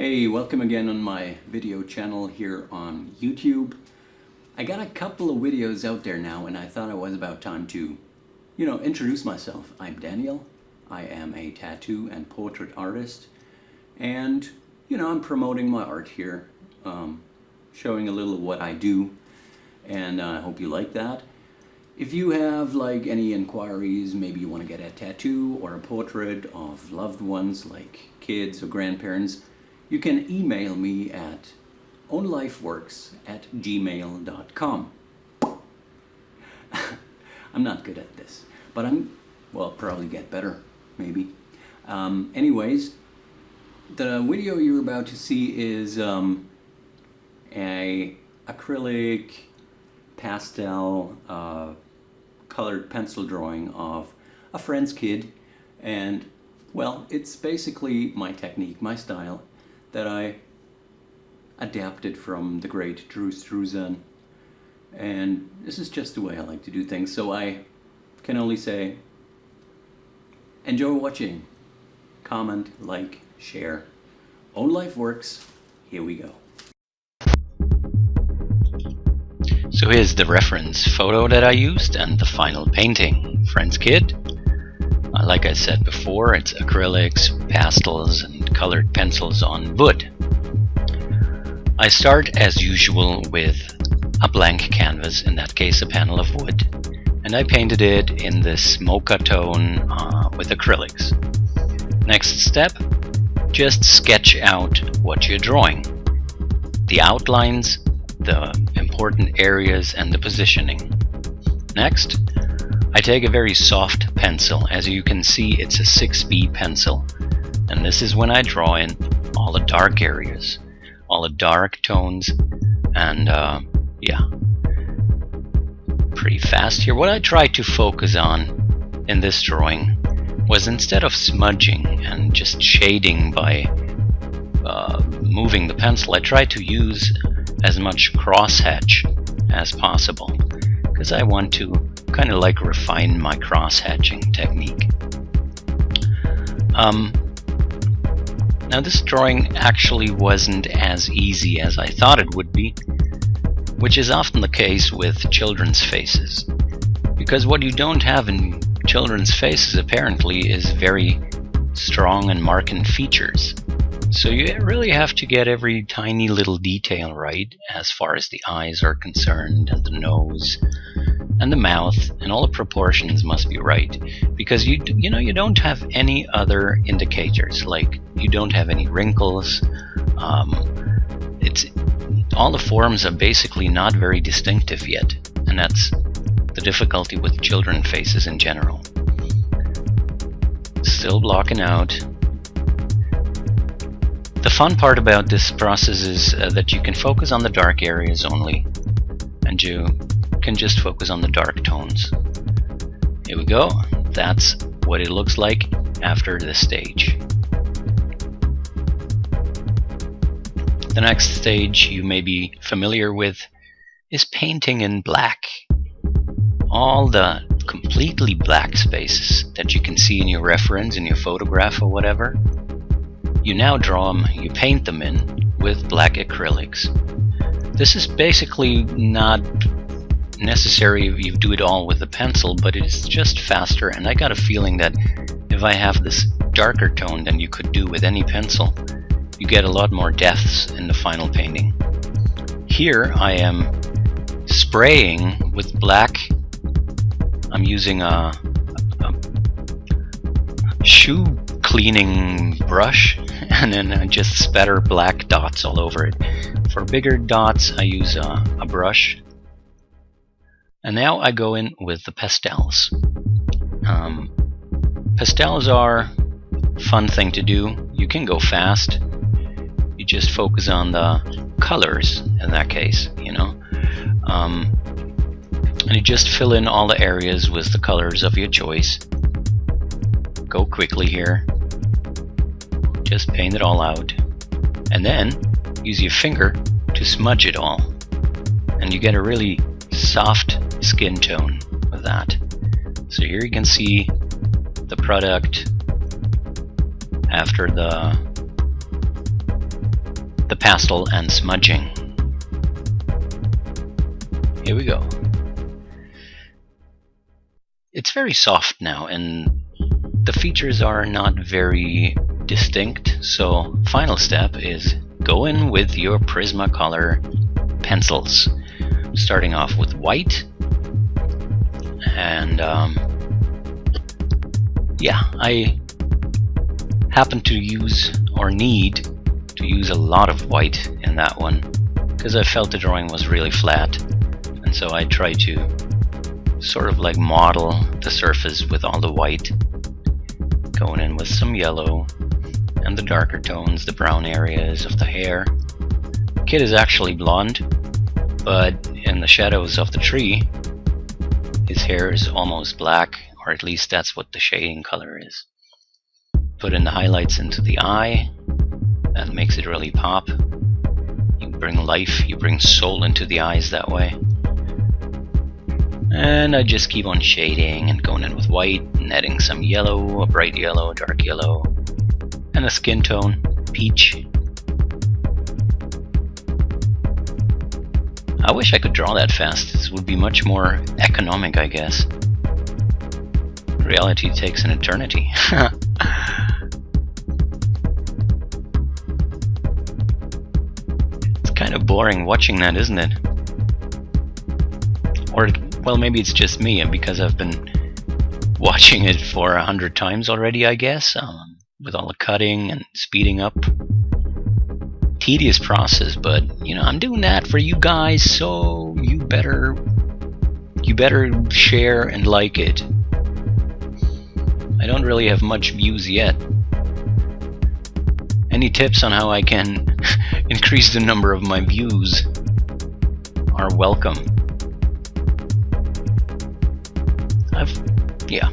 Hey, welcome again on my video channel here on YouTube. I got a couple of videos out there now and I thought it was about time to, introduce myself. I'm Daniel. I am a tattoo and portrait artist and, I'm promoting my art here, showing a little of what I do, and I hope you like that. If you have any inquiries, maybe you want to get a tattoo or a portrait of loved ones like kids or grandparents, you can email me at ownlifeworks@gmail.com. I'm not good at this, but I'll probably get better, maybe. Anyways, the video you're about to see is a acrylic pastel colored pencil drawing of a friend's kid, and it's basically my technique, my style, that I adapted from the great Drew Struzan, and this is just the way I like to do things, so I can only say enjoy watching, comment, like, share. Own Life Works, here we go. So here's the reference photo that I used and the final painting. Friend's kid. Like I said before, it's acrylics, pastels, and colored pencils on wood. I start as usual with a blank canvas, in that case a panel of wood, and I painted it in this mocha tone with acrylics. Next step, just sketch out what you're drawing. The outlines, the important areas, and the positioning. Next, I take a very soft pencil. As you can see, it's a 6B pencil, and this is when I draw in all the dark areas, all the dark tones, and pretty fast here. What I tried to focus on in this drawing was, instead of smudging and just shading by moving the pencil, I tried to use as much crosshatch as possible, because I want to kind of refine my cross-hatching technique. Now this drawing actually wasn't as easy as I thought it would be, which is often the case with children's faces, because what you don't have in children's faces apparently is very strong and marked features. So you really have to get every tiny little detail right, as far as the eyes are concerned, and the nose, and the mouth, and all the proportions must be right, because you don't have any other indicators, like you don't have any wrinkles. All the forms are basically not very distinctive yet, and that's the difficulty with children faces in general. Still blocking out. The fun part about this process is that you can focus on the dark areas only, and you can just focus on the dark tones. Here we go. That's what it looks like after this stage. The next stage you may be familiar with is painting in black. All the completely black spaces that you can see in your reference, in your photograph or whatever, you now draw them, you paint them in with black acrylics. This is basically not necessary if you do it all with a pencil, but it's just faster, and I got a feeling that if I have this darker tone than you could do with any pencil, you get a lot more depths in the final painting. Here I am spraying with black. I'm using a shoe cleaning brush, and then I just spatter black dots all over it. For bigger dots I use a brush. And now I go in with the pastels. Pastels are a fun thing to do. You can go fast. You just focus on the colors in that case, and you just fill in all the areas with the colors of your choice. Go quickly here. Just paint it all out, and then use your finger to smudge it all, and you get a really soft skin tone with that. So here you can see the product after the the pastel and smudging. Here we go. It's very soft now, and the features are not very distinct, so final step is go in with your Prismacolor pencils, starting off with white, and yeah, I happen to use or need to use a lot of white in that one because I felt the drawing was really flat, and so I tried to sort of like model the surface with all the white, going in with some yellow and the darker tones, the brown areas of the hair. Kid is actually blonde, but in the shadows of the tree his hair is almost black, or at least that's what the shading color is. Put in the highlights into the eye, that makes it really pop. You bring life, you bring soul into the eyes that way. And I just keep on shading and going in with white and adding some yellow, a bright yellow, dark yellow, and a skin tone, peach. I wish I could draw that fast. This would be much more economic, I guess. Reality takes an eternity. It's kind of boring watching that, isn't it? Or, well, maybe it's just me, and because I've been watching it for 100 times already, I guess, with all the cutting and speeding up. Tedious process, but you know, I'm doing that for you guys, so you better share and like it. I don't really have much views yet. Any tips on how I can increase the number of my views are welcome. Yeah.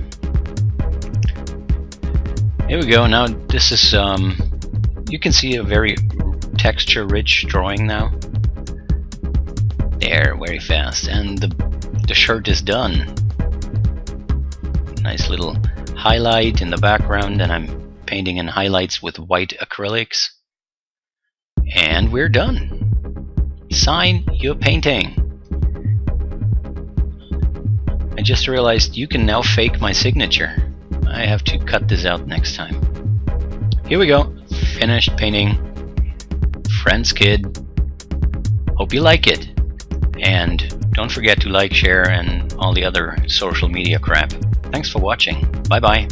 Here we go. Now this is you can see a very texture-rich drawing now. There, very fast, and the shirt is done. Nice little highlight in the background, and I'm painting in highlights with white acrylics. And we're done. Sign your painting. I just realized you can now fake my signature. I have to cut this out next time. Here we go. Finished painting. Friends Kid. Hope you like it. And don't forget to like, share, and all the other social media crap. Thanks for watching. Bye bye.